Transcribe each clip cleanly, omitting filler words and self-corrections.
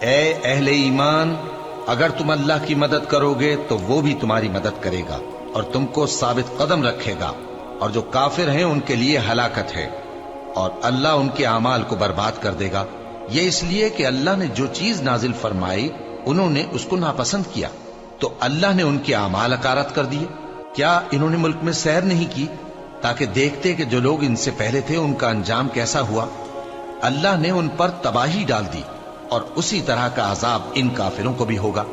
اے اہل ایمان، اگر تم اللہ کی مدد کرو گے تو وہ بھی تمہاری مدد کرے گا اور تم کو ثابت قدم رکھے گا، اور جو کافر ہیں ان کے لیے ہلاکت ہے، اور اللہ ان کے اعمال کو برباد کر دے گا۔ یہ اس لیے کہ اللہ نے جو چیز نازل فرمائی انہوں نے اس کو ناپسند کیا، تو اللہ نے ان کے اعمال اکارت کر دیے۔ کیا انہوں نے ملک میں سیر نہیں کی تاکہ دیکھتے کہ جو لوگ ان سے پہلے تھے ان کا انجام کیسا ہوا؟ اللہ نے ان پر تباہی ڈال دی، اور اسی طرح کا عذاب ان کافروں کو بھی ہوگا۔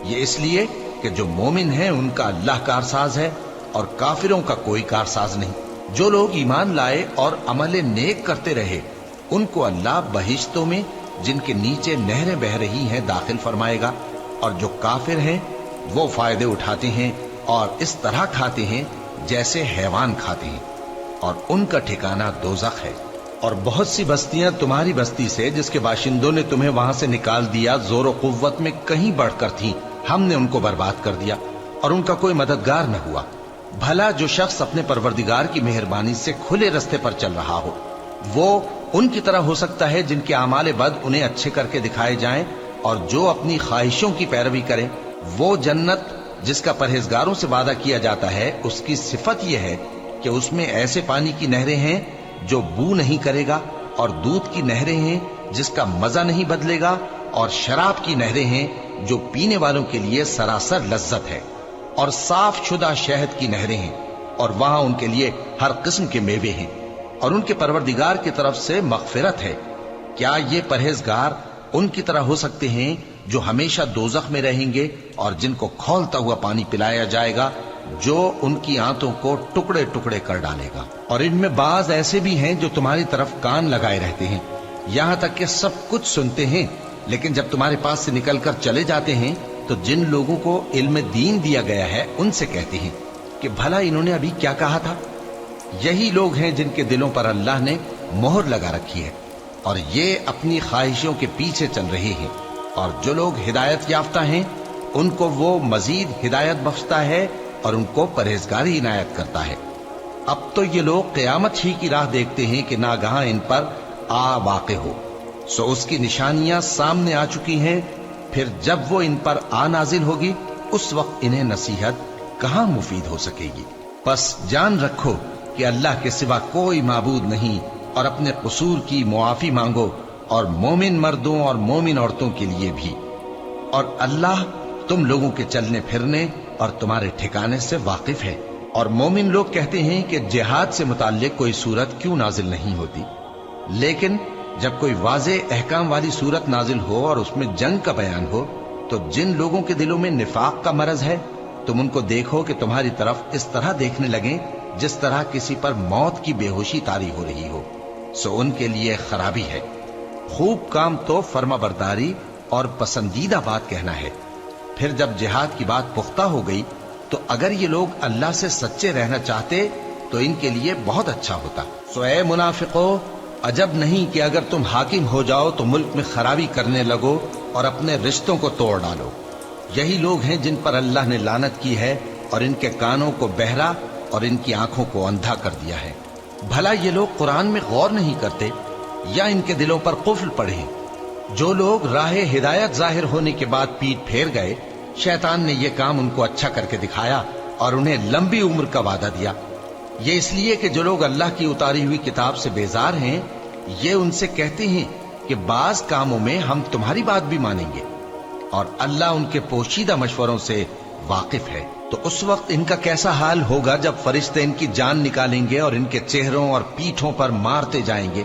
یہ اس لیے کہ جو مومن ہیں ان کا اللہ کارساز ہے، اور کافروں کا کوئی کارساز نہیں۔ جو لوگ ایمان لائے اور عمل نیک کرتے رہے ان کو اللہ بہشتوں میں جن کے نیچے نہریں بہ رہی ہیں داخل فرمائے گا، اور جو کافر ہیں وہ فائدے اٹھاتے ہیں اور اس طرح کھاتے ہیں جیسے حیوان کھاتے ہیں، اور ان کا ٹھکانہ دوزخ ہے۔ اور بہت سی بستیاں تمہاری بستی سے جس کے باشندوں نے تمہیں وہاں سے نکال دیا زور و قوت میں کہیں بڑھ کر تھیں، ہم نے ان کو برباد کر دیا اور ان کا کوئی مددگار نہ ہوا۔ بھلا جو شخص اپنے پروردگار کی مہربانی سے کھلے رستے پر چل رہا ہو وہ ان کی طرح ہو سکتا ہے جن کے اعمال بد انہیں اچھے کر کے دکھائے جائیں، اور جو اپنی خواہشوں کی پیروی کریں؟ وہ جنت جس کا پرہیزگاروں سے وعدہ کیا جاتا ہے اس کی صفت یہ ہے کہ اس میں ایسے پانی کی نہریں ہیں جو بو نہیں کرے گا، اور دودھ کی نہریں ہیں جس کا مزہ نہیں بدلے گا، اور شراب کی نہریں ہیں جو پینے والوں کے لیے سراسر لذت ہے، اور صاف شدہ شہد کی نہریں ہیں، اور وہاں ان کے لیے ہر قسم کے میوے ہیں، اور ان کے پروردگار کی طرف سے مغفرت ہے۔ کیا یہ پرہیزگار ان کی طرح ہو سکتے ہیں جو ہمیشہ دوزخ میں رہیں گے اور جن کو کھولتا ہوا پانی پلایا جائے گا جو ان کی آنتوں کو ٹکڑے ٹکڑے کر ڈالے گا؟ اور ان میں بعض ایسے بھی ہیں جو تمہاری طرف کان لگائے رہتے ہیں، یہاں تک کہ سب کچھ سنتے ہیں، لیکن جب تمہارے پاس سے نکل کر چلے جاتے ہیں تو جن لوگوں کو علم دین دیا گیا ہے ان سے کہتے ہیں کہ بھلا انہوں نے ابھی کیا کہا تھا؟ یہی لوگ ہیں جن کے دلوں پر اللہ نے مہر لگا رکھی ہے، اور یہ اپنی خواہشوں کے پیچھے چل رہے ہیں، اور جو لوگ ہدایت یافتہ ہیں ان کو وہ مزید ہدایت بخشتا ہے اور ان کو پرہیزگاری عنایت کرتا ہے۔ اب تو یہ لوگ قیامت ہی کی راہ دیکھتے ہیں کہ ناگہاں ان پر آ واقع ہو، سو اس کی نشانیاں سامنے آ چکی ہیں، پھر جب وہ ان پر آ نازل ہوگی اس وقت انہیں نصیحت کہاں مفید ہو سکے گی۔ پس جان رکھو کہ اللہ کے سوا کوئی معبود نہیں، اور اپنے قصور کی معافی مانگو، اور مومن مردوں اور مومن عورتوں کے لیے بھی، اور اللہ تم لوگوں کے چلنے پھرنے اور تمہارے ٹھکانے سے واقف ہے۔ اور مومن لوگ کہتے ہیں کہ جہاد سے متعلق کوئی سورت کیوں نازل نہیں ہوتی، لیکن جب کوئی واضح احکام والی سورت نازل ہو اور اس میں جنگ کا بیان ہو تو جن لوگوں کے دلوں میں نفاق کا مرض ہے تم ان کو دیکھو کہ تمہاری طرف اس طرح دیکھنے لگیں جس طرح کسی پر موت کی بے ہوشی طاری ہو رہی ہو، سو ان کے لیے خرابی ہے۔ خوب کام تو فرما برداری اور پسندیدہ بات کہنا ہے۔ پھر جب جہاد کی بات پختہ ہو گئی تو اگر یہ لوگ اللہ سے سچے رہنا چاہتے تو ان کے لیے بہت اچھا ہوتا۔ سو اے منافقو، عجب نہیں کہ اگر تم حاکم ہو جاؤ تو ملک میں خرابی کرنے لگو اور اپنے رشتوں کو توڑ ڈالو۔ یہی لوگ ہیں جن پر اللہ نے لعنت کی ہے اور ان کے کانوں کو بہرا اور ان کی آنکھوں کو اندھا کر دیا ہے۔ بھلا یہ لوگ قرآن میں غور نہیں کرتے یا ان کے دلوں پر قفل پڑے ہیں؟ جو لوگ راہ ہدایت ظاہر ہونے کے بعد پیٹ پھیر گئے، شیطان نے یہ کام ان کو اچھا کر کے دکھایا اور انہیں لمبی عمر کا وعدہ دیا۔ یہ اس لیے کہ جو لوگ اللہ کی اتاری ہوئی کتاب سے بیزار ہیں یہ ان سے کہتے ہیں کہ بعض کاموں میں ہم تمہاری بات بھی مانیں گے، اور اللہ ان کے پوشیدہ مشوروں سے واقف ہے۔ تو اس وقت ان کا کیسا حال ہوگا جب فرشتے ان کی جان نکالیں گے اور ان کے چہروں اور پیٹھوں پر مارتے جائیں گے۔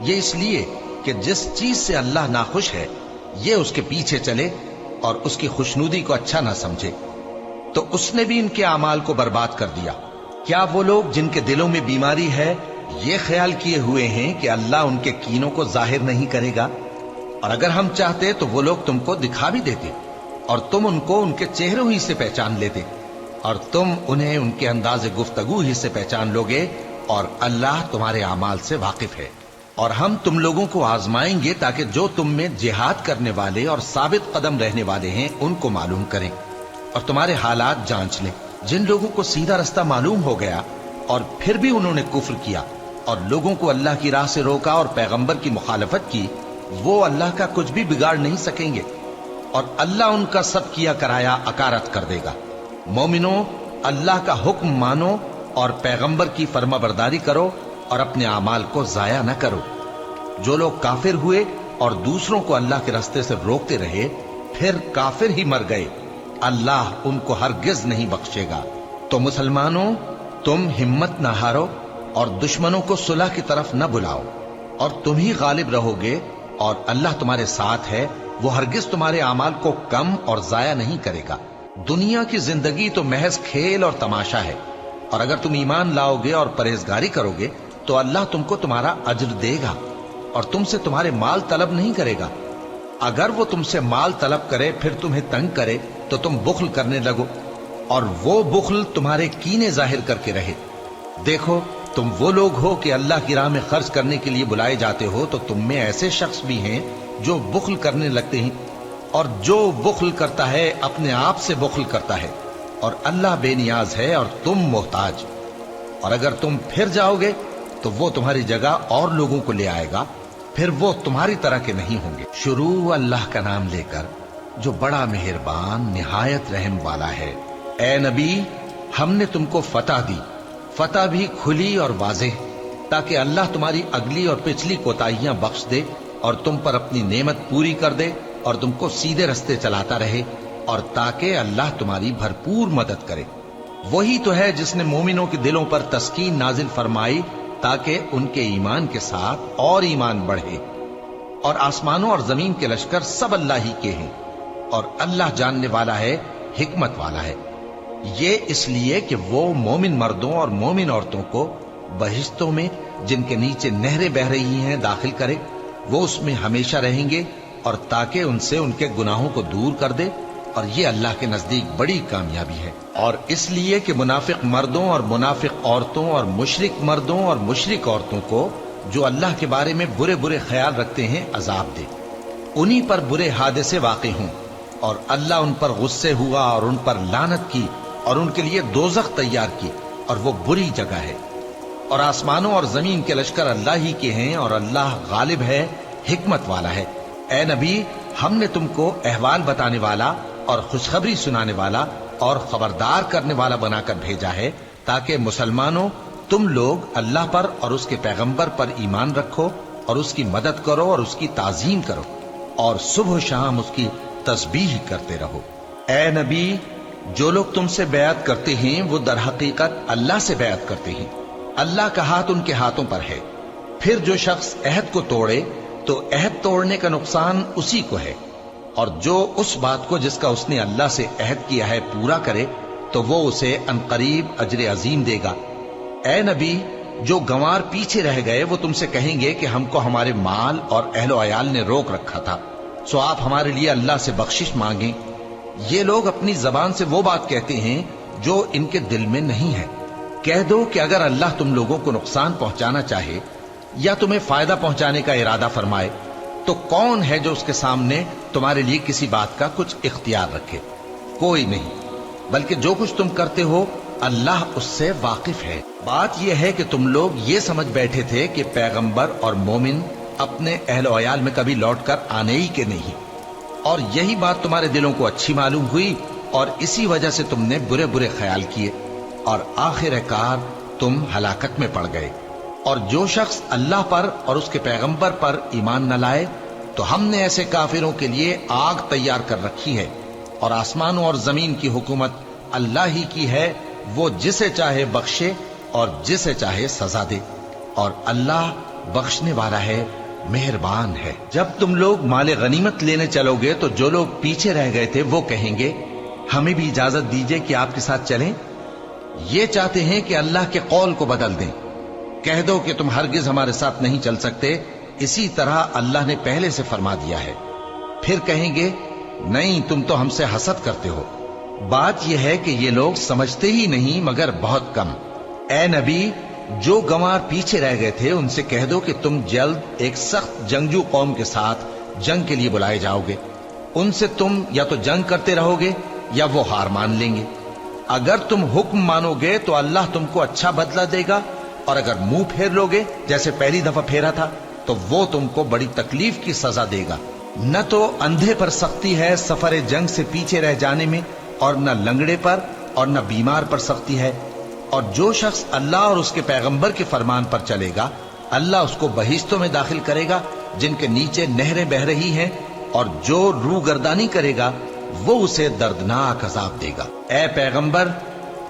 یہ اس لیے کہ جس چیز سے اللہ ناخوش ہے یہ اس کے پیچھے چلے اور اس کی خوشنودی کو اچھا نہ سمجھے، تو اس نے بھی ان کے اعمال کو برباد کر دیا۔ کیا وہ لوگ جن کے دلوں میں بیماری ہے یہ خیال کیے ہوئے ہیں کہ اللہ ان کے کینوں کو ظاہر نہیں کرے گا؟ اور اگر ہم چاہتے تو وہ لوگ تم کو دکھا بھی دیتے اور تم ان کو ان کے چہروں ہی سے پہچان لیتے، اور تم انہیں ان کے انداز گفتگو ہی سے پہچان لوگے، اور اللہ تمہارے اعمال سے واقف ہے۔ اور ہم تم لوگوں کو آزمائیں گے تاکہ جو تم میں جہاد کرنے والے اور ثابت قدم رہنے والے ہیں ان کو معلوم کریں اور تمہارے حالات جانچ لیں۔ جن لوگوں کو سیدھا رستہ معلوم ہو گیا اور پھر بھی انہوں نے کفر کیا اور لوگوں کو اللہ کی راہ سے روکا اور پیغمبر کی مخالفت کی، وہ اللہ کا کچھ بھی بگاڑ نہیں سکیں گے اور اللہ ان کا سب کیا کرایا اکارت کر دے گا۔ مومنو، اللہ کا حکم مانو اور پیغمبر کی فرما برداری کرو اور اپنے اعمال کو ضائع نہ کرو۔ جو لوگ کافر ہوئے اور دوسروں کو اللہ کے راستے سے روکتے رہے پھر کافر ہی مر گئے، اللہ ان کو ہرگز نہیں بخشے گا۔ تو مسلمانوں، تم ہمت نہ ہارو اور دشمنوں کو صلح کی طرف نہ بلاؤ، اور تم ہی غالب رہو گے، اور اللہ تمہارے ساتھ ہے، وہ ہرگز تمہارے اعمال کو کم اور ضائع نہیں کرے گا۔ دنیا کی زندگی تو محض کھیل اور تماشا ہے، اور اگر تم ایمان لاؤ گے اور پرہیزگاری کرو گے تو اللہ تم کو تمہارا اجر دے گا اور تم سے تمہارے مال طلب نہیں کرے گا۔ اگر وہ تم سے مال طلب کرے پھر تمہیں تنگ کرے تو تم بخل کرنے لگو، اور وہ بخل تمہارے کینے ظاہر کر کے رہے۔ دیکھو، تم وہ لوگ ہو کہ اللہ کی راہ میں خرچ کرنے کے لیے بلائے جاتے ہو، تو تم میں ایسے شخص بھی ہیں جو بخل کرنے لگتے ہیں، اور جو بخل کرتا ہے اپنے آپ سے بخل کرتا ہے، اور اللہ بے نیاز ہے اور تم محتاج۔ اور اگر تم پھر جاؤ گے تو وہ تمہاری جگہ اور لوگوں کو لے آئے گا، پھر وہ تمہاری طرح کے نہیں ہوں گے۔ شروع اللہ کا نام لے کر جو بڑا مہربان نہایت رحم والا ہے۔ اے نبی، ہم نے تم کو فتح دی، فتح بھی کھلی اور واضح، تاکہ اللہ تمہاری اگلی اور پچھلی کوتاہیاں بخش دے اور تم پر اپنی نعمت پوری کر دے اور تم کو سیدھے رستے چلاتا رہے، اور تاکہ اللہ تمہاری بھرپور مدد کرے۔ وہی تو ہے جس نے مومنوں کے دلوں پر تسکین نازل فرمائی تاکہ ان کے ایمان کے ساتھ اور ایمان بڑھے۔ اور آسمانوں اور زمین کے لشکر سب اللہ ہی کے ہیں، اور اللہ جاننے والا ہے، حکمت والا ہے۔ یہ اس لیے کہ وہ مومن مردوں اور مومن عورتوں کو بہشتوں میں جن کے نیچے نہریں بہ رہی ہیں داخل کرے، وہ اس میں ہمیشہ رہیں گے، اور تاکہ ان سے ان کے گناہوں کو دور کر دے، اور یہ اللہ کے نزدیک بڑی کامیابی ہے۔ اور اس لیے کہ منافق مردوں اور منافق عورتوں اور مشرک مردوں اور مشرک عورتوں کو جو اللہ کے بارے میں برے برے خیال رکھتے ہیں عذاب دے، انہی پر برے حادثے واقع ہوں، اور اللہ ان پر غصے ہوا اور ان پر لعنت کی اور ان کے لیے دوزخ تیار کی، اور وہ بری جگہ ہے۔ اور آسمانوں اور زمین کے لشکر اللہ ہی کے ہیں، اور اللہ غالب ہے، حکمت والا ہے۔ اے نبی، ہم نے تم کو احوال بتانے والا اور خوشخبری سنانے والا اور خبردار کرنے والا بنا کر بھیجا ہے، تاکہ مسلمانوں تم لوگ اللہ پر اور اس کے پیغمبر پر ایمان رکھو اور اس کی مدد کرو اور اس کی تعظیم کرو، اور صبح و شام اس کی تسبیح کرتے رہو۔ اے نبی، جو لوگ تم سے بیعت کرتے ہیں وہ در حقیقت اللہ سے بیعت کرتے ہیں، اللہ کا ہاتھ ان کے ہاتھوں پر ہے۔ پھر جو شخص عہد کو توڑے تو عہد توڑنے کا نقصان اسی کو ہے، اور جو اس بات کو جس کا اس نے اللہ سے عہد کیا ہے پورا کرے تو وہ اسے عنقریب اجر عظیم دے گا۔ اے نبی، جو گنوار پیچھے رہ گئے وہ تم سے کہیں گے کہ ہم کو ہمارے مال اور اہل و عیال نے روک رکھا تھا، سو آپ ہمارے لیے اللہ سے بخشش مانگیں۔ یہ لوگ اپنی زبان سے وہ بات کہتے ہیں جو ان کے دل میں نہیں ہے۔ کہہ دو کہ اگر اللہ تم لوگوں کو نقصان پہنچانا چاہے یا تمہیں فائدہ پہنچانے کا ارادہ فرمائے تو کون ہے جو اس کے سامنے تمہارے لیے کسی بات کا کچھ اختیار رکھے؟ کوئی نہیں، بلکہ جو کچھ تم کرتے ہو اللہ اس سے واقف ہے۔ بات یہ ہے کہ تم لوگ یہ سمجھ بیٹھے تھے کہ پیغمبر اور مومن اپنے اہل و عیال میں کبھی لوٹ کر آنے ہی کے نہیں، اور یہی بات تمہارے دلوں کو اچھی معلوم ہوئی اور اسی وجہ سے تم نے برے برے خیال کیے، اور آخر کار تم ہلاکت میں پڑ گئے۔ اور جو شخص اللہ پر اور اس کے پیغمبر پر ایمان نہ لائے تو ہم نے ایسے کافروں کے لیے آگ تیار کر رکھی ہے، اور آسمانوں اور زمین کی حکومت اللہ ہی کی ہے، وہ جسے چاہے بخشے اور جسے چاہے سزا دے، اور اللہ بخشنے والا ہے، مہربان ہے۔ جب تم لوگ مال غنیمت لینے چلو گے تو جو لوگ پیچھے رہ گئے تھے وہ کہیں گے ہمیں بھی اجازت دیجئے کہ آپ کے ساتھ چلیں۔ یہ چاہتے ہیں کہ اللہ کے قول کو بدل دیں۔ کہہ دو کہ تم ہرگز ہمارے ساتھ نہیں چل سکتے، اسی طرح اللہ نے پہلے سے فرما دیا ہے۔ پھر کہیں گے نہیں، تم تو ہم سے حسد کرتے ہو۔ بات یہ ہے کہ یہ لوگ سمجھتے ہی نہیں مگر بہت کم۔ اے نبی، جو گنوار پیچھے رہ گئے تھے ان سے کہہ دو کہ تم جلد ایک سخت جنگجو قوم کے ساتھ جنگ کے لیے بلائے جاؤ گے، ان سے تم یا تو جنگ کرتے رہو گے یا وہ ہار مان لیں گے۔ اگر تم حکم مانو گے تو اللہ تم کو اچھا بدلہ دے گا، اور اگر منہ پھیر لو گے جیسے پہلی دفعہ پھیرا تھا تو وہ تم کو بڑی تکلیف کی سزا دے گا۔ نہ تو اندھے پر سختی ہے سفر جنگ سے پیچھے رہ جانے میں، اور نہ لنگڑے پر اور نہ بیمار پر سختی ہے، اور جو شخص اللہ اور اس کے پیغمبر کے فرمان پر چلے گا اللہ اس کو بہشتوں میں داخل کرے گا جن کے نیچے نہریں بہ رہی ہیں، اور جو روگردانی کرے گا وہ اسے دردناک عذاب دے گا۔ اے پیغمبر،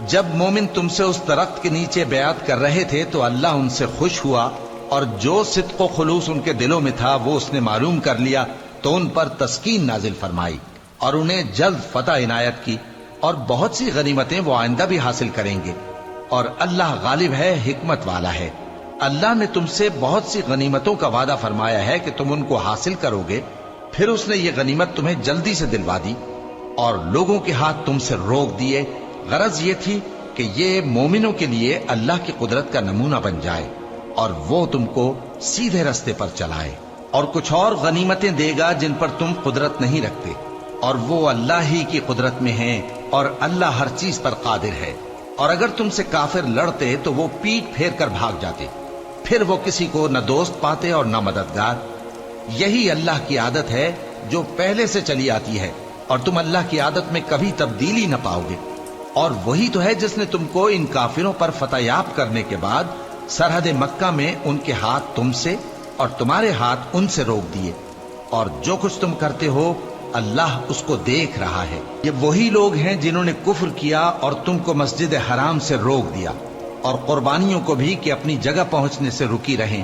جب مومن تم سے اس درخت کے نیچے بیعت کر رہے تھے تو اللہ ان سے خوش ہوا، اور جو صدق و خلوص ان کے دلوں میں تھا وہ اس نے معلوم کر لیا تو ان پر تسکین نازل فرمائی اور انہیں جلد فتح عنایت کی، اور بہت سی غنیمتیں وہ آئندہ بھی حاصل کریں گے، اور اللہ غالب ہے، حکمت والا ہے۔ اللہ نے تم سے بہت سی غنیمتوں کا وعدہ فرمایا ہے کہ تم ان کو حاصل کرو گے، پھر اس نے یہ غنیمت تمہیں جلدی سے دلوا دی اور لوگوں کے ہاتھ تم سے روک دیے۔ غرض یہ تھی کہ یہ مومنوں کے لیے اللہ کی قدرت کا نمونہ بن جائے اور وہ تم کو سیدھے رستے پر چلائے، اور کچھ اور غنیمتیں دے گا جن پر تم قدرت نہیں رکھتے، اور وہ اللہ ہی کی قدرت میں ہیں، اور اللہ ہر چیز پر قادر ہے۔ اور اگر تم سے کافر لڑتے تو وہ پیٹ پھیر کر بھاگ جاتے، پھر وہ کسی کو نہ دوست پاتے اور نہ مددگار۔ یہی اللہ کی عادت ہے جو پہلے سے چلی آتی ہے، اور تم اللہ کی عادت میں کبھی تبدیلی نہ پاؤ گے۔ اور وہی تو ہے جس نے تم کو ان کافروں پر فتح یاب کرنے کے بعد سرحد مکہ میں ان کے ہاتھ تم سے اور تمہارے ہاتھ ان سے روک دیے، اور جو کچھ تم کرتے ہو اللہ اس کو دیکھ رہا ہے۔ یہ وہی لوگ ہیں جنہوں نے کفر کیا اور تم کو مسجد حرام سے روک دیا، اور قربانیوں کو بھی کہ اپنی جگہ پہنچنے سے رکی رہیں۔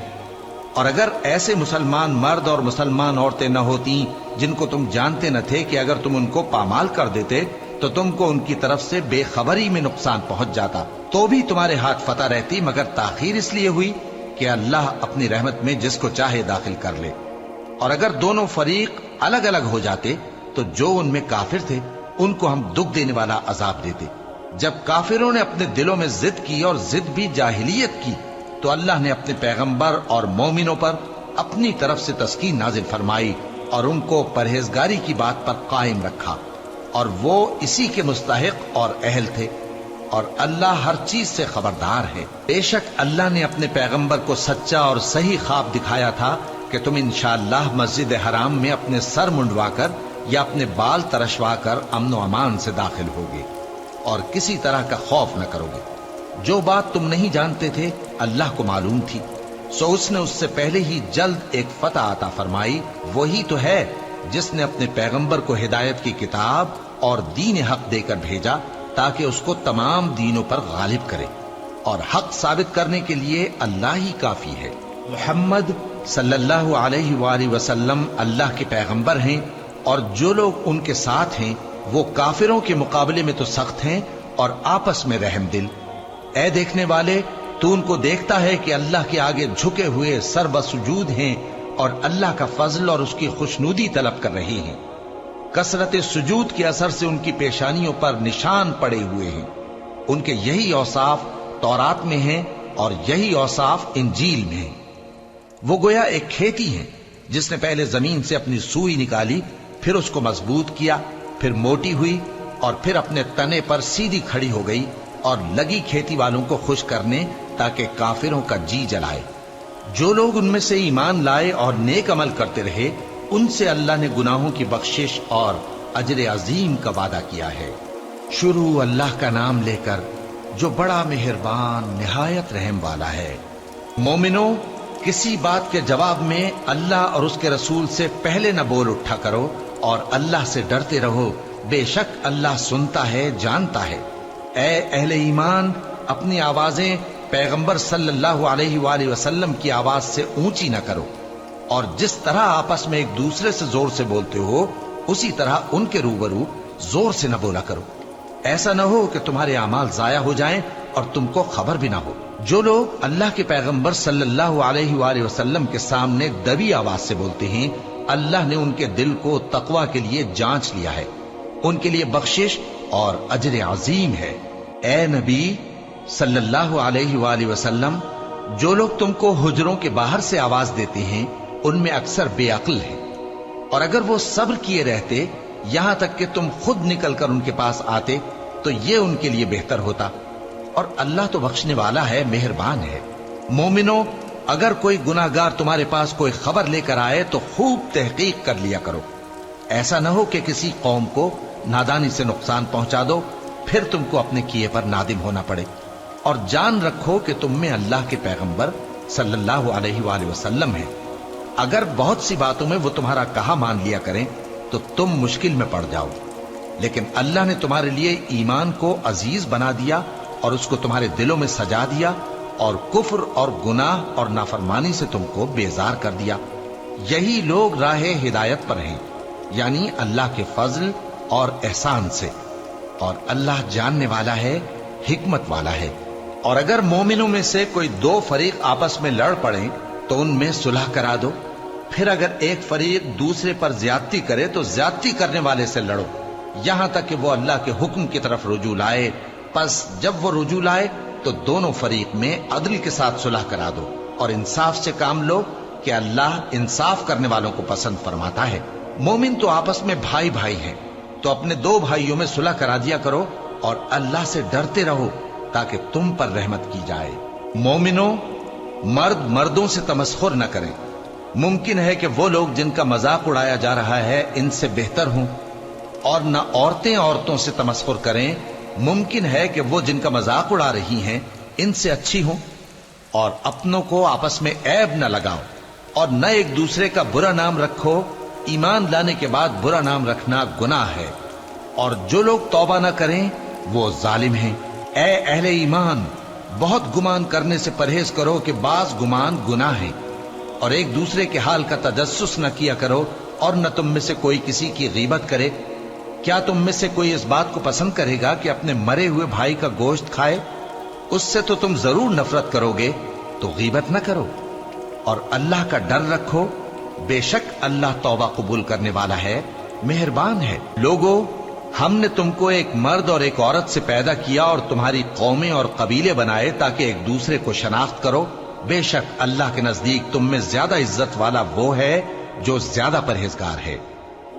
اور اگر ایسے مسلمان مرد اور مسلمان عورتیں نہ ہوتی جن کو تم جانتے نہ تھے کہ اگر تم ان کو پامال کر دیتے تو تم کو ان کی طرف سے بے خبری میں نقصان پہنچ جاتا، تو بھی تمہارے ہاتھ فتح رہتی، مگر تاخیر اس لیے ہوئی کہ اللہ اپنی رحمت میں جس کو چاہے داخل کر لے۔ اور اگر دونوں فریق الگ الگ ہو جاتے تو جو ان میں کافر تھے ان کو ہم دکھ دینے والا عذاب دیتے۔ جب کافروں نے اپنے دلوں میں ضد کی، اور ضد بھی جاہلیت کی، تو اللہ نے اپنے پیغمبر اور مومنوں پر اپنی طرف سے تسکین نازل فرمائی اور ان کو پرہیزگاری کی بات پر قائم رکھا، اور وہ اسی کے مستحق اور اہل تھے، اور اللہ ہر چیز سے خبردار ہے۔ بے شک اللہ نے اپنے پیغمبر کو سچا اور صحیح خواب دکھایا تھا کہ تم انشاءاللہ مسجد حرام میں اپنے سر منڈوا کر یا اپنے بال ترشوا کر امن و امان سے داخل ہوگے اور کسی طرح کا خوف نہ کرو گے۔ جو بات تم نہیں جانتے تھے اللہ کو معلوم تھی، سو اس نے اس سے پہلے ہی جلد ایک فتح عطا فرمائی۔ وہی تو ہے جس نے اپنے پیغمبر کو ہدایت کی کتاب اور دین حق دے کر بھیجا تاکہ اس کو تمام دینوں پر غالب کرے، اور حق ثابت کرنے کے لیے اللہ ہی کافی ہے۔ محمد صلی اللہ علیہ وآلہ وسلم اللہ کے پیغمبر ہیں، اور جو لوگ ان کے ساتھ ہیں وہ کافروں کے مقابلے میں تو سخت ہیں اور آپس میں رحم دل۔ اے دیکھنے والے، تو ان کو دیکھتا ہے کہ اللہ کے آگے جھکے ہوئے سر بسجود ہیں اور اللہ کا فضل اور اس کی خوشنودی طلب کر رہے ہیں۔ کثرت سجود کے اثر سے ان کی پیشانیوں پر نشان پڑے ہوئے ہیں۔ ان کے یہی اوصاف تورات میں ہیں اور یہی اوصاف انجیل میں ہیں۔ وہ گویا ایک کھیتی ہے جس نے پہلے زمین سے اپنی سوئی نکالی، پھر اس کو مضبوط کیا، پھر موٹی ہوئی، اور پھر اپنے تنے پر سیدھی کھڑی ہو گئی، اور لگی کھیتی والوں کو خوش کرنے تاکہ کافروں کا جی جلائے۔ جو لوگ ان میں سے ایمان لائے اور نیک عمل کرتے رہے ان سے اللہ نے گناہوں کی بخشش اور اجر عظیم کا وعدہ کیا ہے۔ شروع اللہ کا نام لے کر جو بڑا مہربان نہایت رحم والا ہے۔ مومنوں، کسی بات کے جواب میں اللہ اور اس کے رسول سے پہلے نہ بول اٹھا کرو، اور اللہ سے ڈرتے رہو، بے شک اللہ سنتا ہے، جانتا ہے۔ اے اہل ایمان، اپنی آوازیں پیغمبر صلی اللہ علیہ وآلہ وسلم کی آواز سے اونچی نہ کرو، اور جس طرح آپس میں ایک دوسرے سے زور سے بولتے ہو اسی طرح ان کے روبرو زور سے نہ بولا کرو، ایسا نہ ہو کہ تمہارے اعمال ضائع ہو جائیں اور تم کو خبر بھی نہ ہو۔ جو لوگ اللہ کے پیغمبر صلی اللہ علیہ وآلہ وسلم کے سامنے دبی آواز سے بولتے ہیں اللہ نے ان کے دل کو تقوی کے لیے جانچ لیا ہے، ان کے لیے بخشش اور اجر عظیم ہے۔ اے نبی صلی اللہ علیہ وآلہ وسلم، جو لوگ تم کو حجروں کے باہر سے آواز دیتے ہیں ان میں اکثر بے عقل ہیں، اور اگر وہ صبر کیے رہتے یہاں تک کہ تم خود نکل کر ان کے پاس آتے تو یہ ان کے لیے بہتر ہوتا، اور اللہ تو بخشنے والا ہے، مہربان ہے۔ مومنوں، اگر کوئی گناہگار تمہارے پاس کوئی خبر لے کر آئے تو خوب تحقیق کر لیا کرو، ایسا نہ ہو کہ کسی قوم کو نادانی سے نقصان پہنچا دو، پھر تم کو اپنے کیے پر نادم ہونا پڑے۔ اور جان رکھو کہ تم میں اللہ کے پیغمبر صلی اللہ علیہ وآلہ وسلم ہیں، اگر بہت سی باتوں میں وہ تمہارا کہا مان لیا کریں تو تم مشکل میں پڑ جاؤ، لیکن اللہ نے تمہارے لیے ایمان کو عزیز بنا دیا اور اس کو تمہارے دلوں میں سجا دیا، اور کفر اور گناہ اور نافرمانی سے تم کو بیزار کر دیا۔ یہی لوگ راہ ہدایت پر ہیں، یعنی اللہ کے فضل اور احسان سے، اور اللہ جاننے والا ہے، حکمت والا ہے۔ اور اگر مومنوں میں سے کوئی دو فریق آپس میں لڑ پڑیں تو ان میں صلح کرا دو، پھر اگر ایک فریق دوسرے پر زیادتی کرے تو زیادتی کرنے والے سے لڑو، یہاں تک کہ وہ اللہ کے حکم کی طرف رجوع لائے۔ پس جب وہ رجوع لائے تو دونوں فریق میں عدل کے ساتھ صلح کرا دو، اور انصاف سے کام لو کہ اللہ انصاف کرنے والوں کو پسند فرماتا ہے۔ مومن تو آپس میں بھائی بھائی ہیں، تو اپنے دو بھائیوں میں صلح کرا دیا کرو، اور اللہ سے ڈرتے رہو تاکہ تم پر رحمت کی جائے۔ مومنوں، مرد مردوں سے تمسخر نہ کریں۔ ممکن ہے کہ وہ لوگ جن کا مذاق اڑایا جا رہا ہے ان سے بہتر ہوں، اور نہ عورتیں عورتوں سے تمسخر کریں۔ ممکن ہے کہ وہ جن کا مذاق اڑا رہی ہیں ان سے اچھی ہوں۔ اور اپنوں کو آپس میں عیب نہ لگاؤ، اور نہ ایک دوسرے کا برا نام رکھو۔ ایمان لانے کے بعد برا نام رکھنا گناہ ہے، اور جو لوگ توبہ نہ کریں وہ ظالم ہیں۔ اے اہل ایمان، بہت گمان کرنے سے پرہیز کرو کہ بعض گمان گناہ ہیں، اور ایک دوسرے کے حال کا تجسس نہ کیا کرو، اور نہ تم میں سے کوئی کسی کی غیبت کرے۔ کیا تم میں سے کوئی اس بات کو پسند کرے گا کہ اپنے مرے ہوئے بھائی کا گوشت کھائے؟ اس سے تو تم ضرور نفرت کرو گے، تو غیبت نہ کرو، اور اللہ کا ڈر رکھو، بے شک اللہ توبہ قبول کرنے والا ہے، مہربان ہے۔ لوگو، ہم نے تم کو ایک مرد اور ایک عورت سے پیدا کیا اور تمہاری قومیں اور قبیلے بنائے تاکہ ایک دوسرے کو شناخت کرو۔ بے شک اللہ کے نزدیک تم میں زیادہ عزت والا وہ ہے جو زیادہ پرہیزگار ہے۔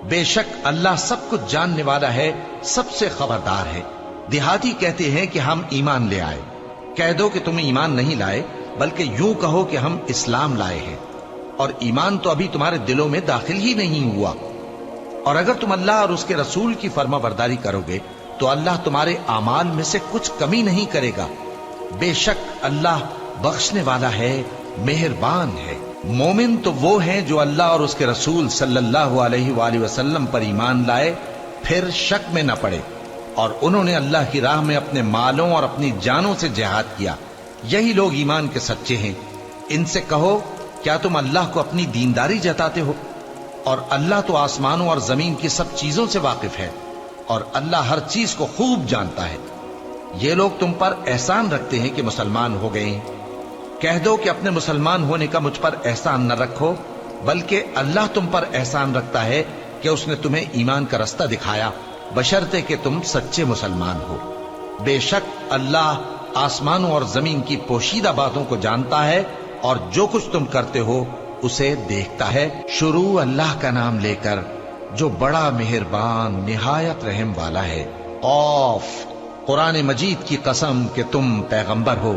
بے شک اللہ سب کچھ جاننے والا ہے، سب سے خبردار ہے۔ دیہاتی کہتے ہیں کہ ہم ایمان لے آئے، کہہ دو کہ تم ایمان نہیں لائے، بلکہ یوں کہو کہ ہم اسلام لائے ہیں، اور ایمان تو ابھی تمہارے دلوں میں داخل ہی نہیں ہوا۔ اور اگر تم اللہ اور اس کے رسول کی فرما برداری کرو گے تو اللہ تمہارے اعمال میں سے کچھ کمی نہیں کرے گا۔ بے شک اللہ بخشنے والا ہے، مہربان ہے۔ مومن تو وہ ہیں جو اللہ اور اس کے رسول صلی اللہ علیہ وآلہ وسلم پر ایمان لائے، پھر شک میں نہ پڑے، اور انہوں نے اللہ کی راہ میں اپنے مالوں اور اپنی جانوں سے جہاد کیا۔ یہی لوگ ایمان کے سچے ہیں۔ ان سے کہو، کیا تم اللہ کو اپنی دینداری جتاتے ہو؟ اور اللہ تو آسمانوں اور زمین کی سب چیزوں سے واقف ہے، اور اللہ ہر چیز کو خوب جانتا ہے۔ یہ لوگ تم پر احسان رکھتے ہیں کہ مسلمان ہو گئے ہیں۔ کہہ دو کہ اپنے مسلمان ہونے کا مجھ پر احسان نہ رکھو، بلکہ اللہ تم پر احسان رکھتا ہے کہ اس نے تمہیں ایمان کا رستہ دکھایا، بشرطے کہ تم سچے مسلمان ہو۔ بے شک اللہ آسمانوں اور زمین کی پوشیدہ باتوں کو جانتا ہے، اور جو کچھ تم کرتے ہو اسے دیکھتا ہے۔ شروع اللہ کا نام لے کر جو بڑا مہربان نہایت رحم والا ہے۔ قاف، قرآن مجید کی قسم کہ تم پیغمبر ہو۔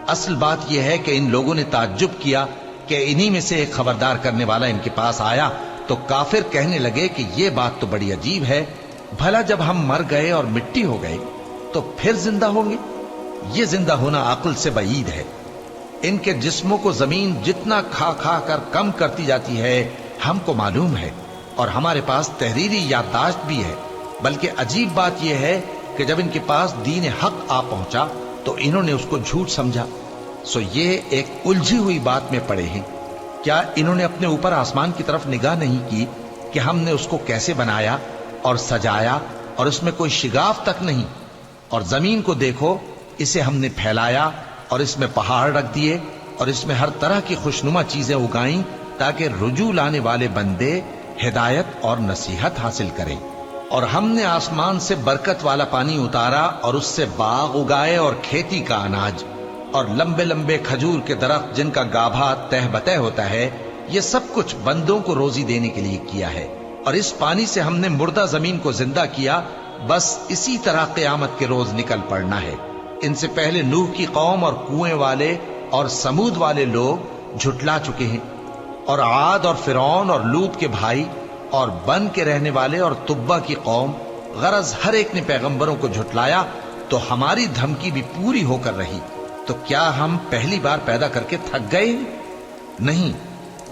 اصل بات یہ ہے کہ ان لوگوں نے تعجب کیا کہ انہی میں سے ایک خبردار کرنے والا ان کے پاس آیا، تو کافر کہنے لگے کہ یہ بات تو بڑی عجیب ہے، بھلا جب ہم مر گئے اور مٹی ہو گئے تو پھر زندہ ہوں گے؟ یہ زندہ ہونا عقل سے بعید ہے۔ ان کے جسموں کو زمین جتنا کھا کھا کر کم کرتی جاتی ہے ہم کو معلوم ہے، اور ہمارے پاس تحریری یادداشت بھی ہے۔ بلکہ عجیب بات یہ ہے کہ جب ان کے پاس دین حق آ پہنچا تو انہوں نے اس کو جھوٹ سمجھا۔ سو یہ ایک الجھی ہوئی بات میں پڑے ہیں۔ کیا انہوں نے اپنے اوپر آسمان کی طرف نگاہ نہیں کی کہ ہم نے اس کو کیسے بنایا اور سجایا، اور اس میں کوئی شگاف تک نہیں؟ اور زمین کو دیکھو، اسے ہم نے پھیلایا اور اس میں پہاڑ رکھ دیے، اور اس میں ہر طرح کی خوشنما چیزیں اگائیں تاکہ رجوع لانے والے بندے ہدایت اور نصیحت حاصل کریں۔ اور ہم نے آسمان سے برکت والا پانی اتارا اور اس سے باغ اگائے اور کھیتی کا اناج، اور لمبے لمبے کھجور کے درخت جن کا گابھا تہ بتہ ہوتا ہے۔ یہ سب کچھ بندوں کو روزی دینے کے لیے کیا ہے۔ اور اس پانی سے ہم نے مردہ زمین کو زندہ کیا، بس اسی طرح قیامت کے روز نکل پڑنا ہے۔ ان سے پہلے نوح کی قوم اور کنویں والے اور سمود والے لوگ جھٹلا چکے ہیں، اور عاد اور فرعون اور لوط کے بھائی اور بن کے رہنے والے اور تبا کی قوم، غرض ہر ایک نے پیغمبروں کو جھٹلایا، تو ہماری دھمکی بھی پوری ہو کر رہی۔ تو کیا ہم پہلی بار پیدا کر کے تھک گئے؟ نہیں،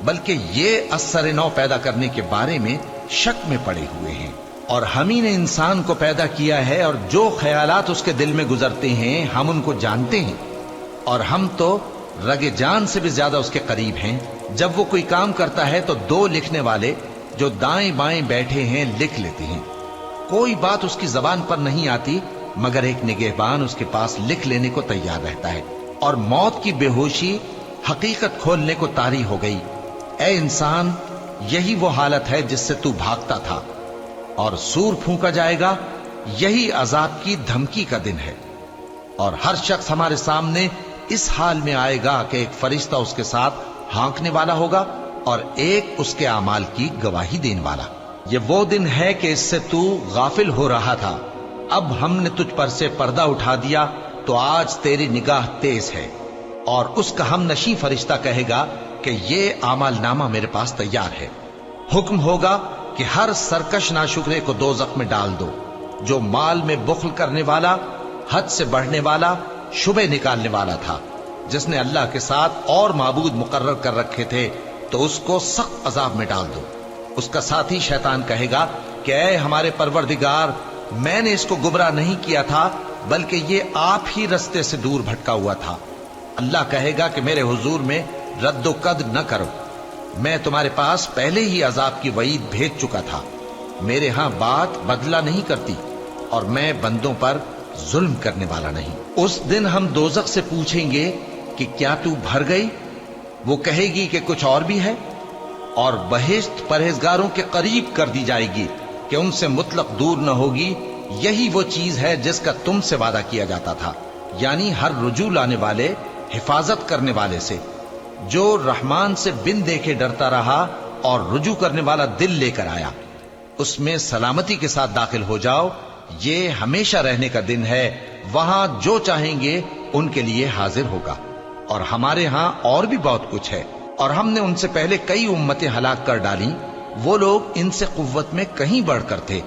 بلکہ یہ اثر نو پیدا کرنے کے بارے میں شک میں پڑے ہوئے ہیں۔ اور ہم ہی نے انسان کو پیدا کیا ہے، اور جو خیالات اس کے دل میں گزرتے ہیں ہم ان کو جانتے ہیں، اور ہم تو رگ جان سے بھی زیادہ اس کے قریب ہیں۔ جب وہ کوئی کام کرتا ہے تو دو لکھنے والے جو دائیں بائیں بیٹھے ہیں لکھ لیتے ہیں۔ کوئی بات اس کی زبان پر نہیں آتی مگر ایک نگہبان اس کے پاس لکھ لینے کو تیار رہتا ہے۔ اور موت کی بے ہوشی حقیقت کھولنے کو طاری ہو گئی۔ اے انسان، یہی وہ حالت ہے جس سے تو بھاگتا تھا، اور سور پھونکا جائے گا، یہی عذاب کی دھمکی کا دن ہے۔ اور ہر شخص ہمارے سامنے اس حال میں آئے گا کہ ایک فرشتہ اس کے ساتھ ہانکنے والا ہوگا اور ایک اس کے اعمال کی گواہی دینے والا۔ یہ وہ دن ہے کہ اس سے تو غافل ہو رہا تھا، اب ہم نے تجھ پر سے پردہ اٹھا دیا تو آج تیری نگاہ تیز ہے۔ اور اس کا ہم نشیں فرشتہ کہے گا کہ یہ اعمال نامہ میرے پاس تیار ہے۔ حکم ہوگا کہ ہر سرکش ناشکرے کو دوزخ میں ڈال دو، جو مال میں بخل کرنے والا، حد سے بڑھنے والا، شبہ نکالنے والا تھا، جس نے اللہ کے ساتھ اور معبود مقرر کر رکھے تھے، تو اس کو سخت عذاب میں ڈال دو۔ اس کا ساتھی شیطان کہے گا کہ اے ہمارے پروردگار، میں نے اس کو گمراہ نہیں کیا تھا بلکہ یہ آپ ہی رستے سے دور بھٹکا ہوا تھا۔ اللہ کہے گا کہ میرے حضور میں رد و قد نہ کرو، میں تمہارے پاس پہلے ہی عذاب کی وعید بھیج چکا تھا۔ میرے ہاں بات بدلہ نہیں کرتی، اور میں بندوں پر ظلم کرنے والا نہیں۔ اس دن ہم دوزخ سے پوچھیں گے کہ کیا تو بھر گئی؟ وہ کہے گی کہ کچھ اور بھی ہے، اور بہشت پرہیزگاروں کے قریب کر دی جائے گی کہ ان سے مطلق دور نہ ہوگی۔ یہی وہ چیز ہے جس کا تم سے وعدہ کیا جاتا تھا، یعنی ہر رجوع لانے والے، حفاظت کرنے والے سے، جو رحمان سے بن دیکھے ڈرتا رہا اور رجوع کرنے والا دل لے کر آیا، اس میں سلامتی کے ساتھ داخل ہو جاؤ۔ یہ ہمیشہ رہنے کا دن ہے، وہاں جو چاہیں گے ان کے لیے حاضر ہوگا۔ اور ہمارے ہاں اور بھی بہت کچھ ہے، اور ہم نے ان سے پہلے کئی امتیں ہلاک کر ڈالیں، وہ لوگ ان سے قوت میں کہیں بڑھ کر تھے۔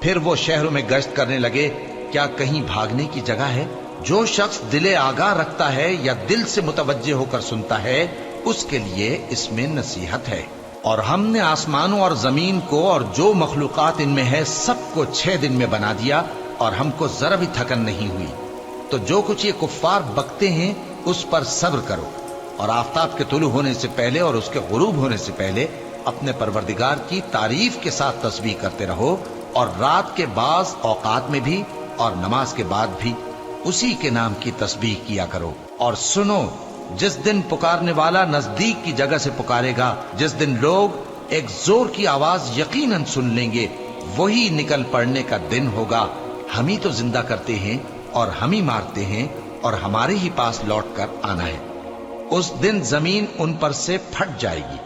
پھر وہ شہروں میں گشت کرنے لگے، کیا کہیں بھاگنے کی جگہ ہے؟ جو شخص دل آگاہ رکھتا ہے یا دل سے متوجہ ہو کر سنتا ہے، اس کے لیے اس میں نصیحت ہے۔ اور ہم نے آسمانوں اور زمین کو اور جو مخلوقات ان میں ہے سب کو 6 دن میں بنا دیا، اور ہم کو ذرا بھی تھکن نہیں ہوئی۔ تو جو کچھ یہ کفار بکتے ہیں اس پر صبر کرو، اور آفتاب کے طلوع ہونے سے پہلے اور اس کے غروب ہونے سے پہلے اپنے پروردگار کی تعریف کے ساتھ تسبیح کرتے رہو، اور رات کے بعض اوقات میں بھی اور نماز کے بعد بھی اسی کے نام کی تسبیح کیا کرو۔ اور سنو، جس دن پکارنے والا نزدیک کی جگہ سے پکارے گا، جس دن لوگ ایک زور کی آواز یقیناً سن لیں گے، وہی نکل پڑنے کا دن ہوگا۔ ہم ہی تو زندہ کرتے ہیں اور ہم ہی مارتے ہیں، اور ہمارے ہی پاس لوٹ کر آنا ہے۔ اس دن زمین ان پر سے پھٹ جائے گی،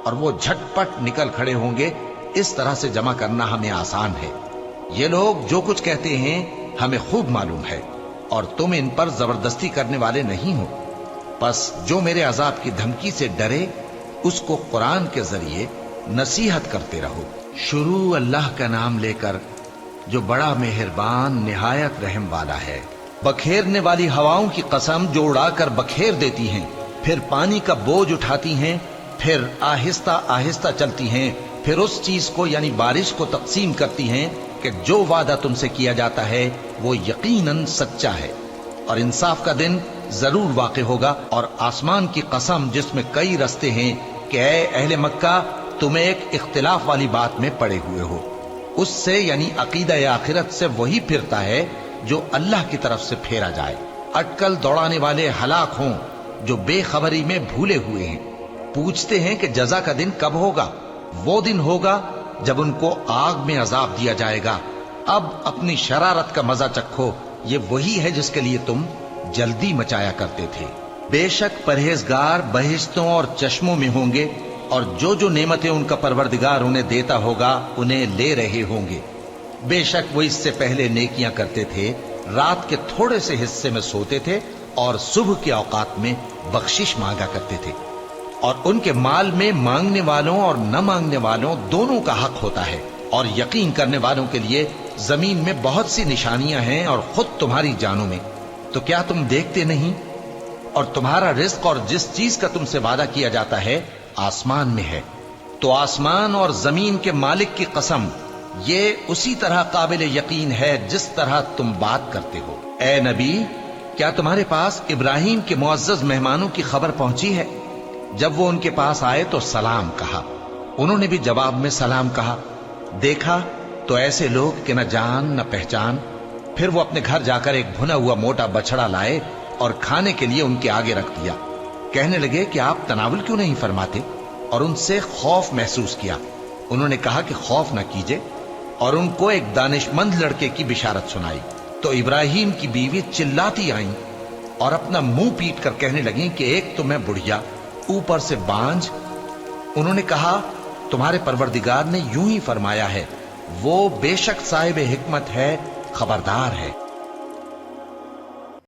اور وہ جھٹ پٹ نکل کھڑے ہوں گے۔ اس طرح سے جمع کرنا ہمیں آسان ہے۔ یہ لوگ جو کچھ کہتے ہیں ہمیں خوب معلوم ہے، اور تم ان پر زبردستی کرنے والے نہیں ہو۔ پس جو میرے عذاب کی دھمکی سے ڈرے، اس کو قرآن کے ذریعے نصیحت کرتے رہو۔ شروع اللہ کا نام لے کر جو بڑا مہربان نہایت رحم والا ہے۔ بکھیرنے والی ہواؤں کی قسم جو اڑا کر بکھیر دیتی ہیں، پھر پانی کا بوجھ اٹھاتی ہیں، پھر آہستہ آہستہ چلتی ہیں، پھر اس چیز کو یعنی بارش کو تقسیم کرتی ہیں کہ جو وعدہ تم سے کیا جاتا ہے وہ یقیناً سچا ہے، اور انصاف کا دن ضرور واقع ہوگا۔ اور آسمان کی قسم جس میں کئی رستے ہیں کہ اے اہل مکہ، تم ایک اختلاف والی بات میں پڑے ہوئے ہو، اس سے یعنی عقیدہ آخرت سے وہی پھرتا ہے جو اللہ کی طرف سے پھیرا جائے۔ اٹکل دوڑانے والے ہلاک ہوں جو بے خبری میں بھولے ہوئے ہیں۔ پوچھتے ہیں کہ جزا کا دن کب ہوگا؟ وہ دن ہوگا جب ان کو آگ میں عذاب دیا جائے گا۔ اب اپنی شرارت کا مزہ چکھو، یہ وہی ہے جس کے لیے تم جلدی مچایا کرتے تھے۔ بے شک پرہیزگار بہشتوں اور چشموں میں ہوں گے، اور جو نعمتیں ان کا پروردگار انہیں دیتا ہوگا انہیں لے رہے ہوں گے۔ بے شک وہ اس سے پہلے نیکیاں کرتے تھے، رات کے تھوڑے سے حصے میں سوتے تھے، اور صبح کے اوقات میں بخشش مانگا کرتے تھے۔ اور ان کے مال میں مانگنے والوں اور نہ مانگنے والوں دونوں کا حق ہوتا ہے، اور یقین کرنے والوں کے لیے زمین میں بہت سی نشانیاں ہیں اور خود تمہاری جانوں میں، تو کیا تم دیکھتے نہیں؟ اور تمہارا رزق اور جس چیز کا تم سے وعدہ کیا جاتا ہے آسمان میں ہے، تو آسمان اور زمین کے مالک کی قسم، یہ اسی طرح قابل یقین ہے جس طرح تم بات کرتے ہو۔ اے نبی، کیا تمہارے پاس ابراہیم کے معزز مہمانوں کی خبر پہنچی ہے؟ جب وہ ان کے پاس آئے تو سلام کہا، انہوں نے بھی جواب میں سلام کہا۔ دیکھا تو ایسے لوگ کہ نہ جان نہ پہچان۔ پھر وہ اپنے گھر جا کر ایک بھنا ہوا موٹا بچڑا لائے اور کھانے کے لیے ان کے آگے رکھ دیا۔ کہنے لگے کہ آپ تناول کیوں نہیں فرماتے؟ اور ان سے خوف محسوس کیا۔ انہوں نے کہا کہ خوف نہ کیجے، اور ان کو ایک دانش مند لڑکے کی بشارت سنائی۔ تو ابراہیم کی بیوی چلاتی آئیں اور اپنا منہ پیٹ کر کہنے لگیں کہ ایک تو میں بڑھیا، اوپر سے بانجھ۔ انہوں نے کہا تمہارے پروردگار نے یوں ہی فرمایا ہے، وہ بے شک صاحب حکمت ہے، خبردار ہے۔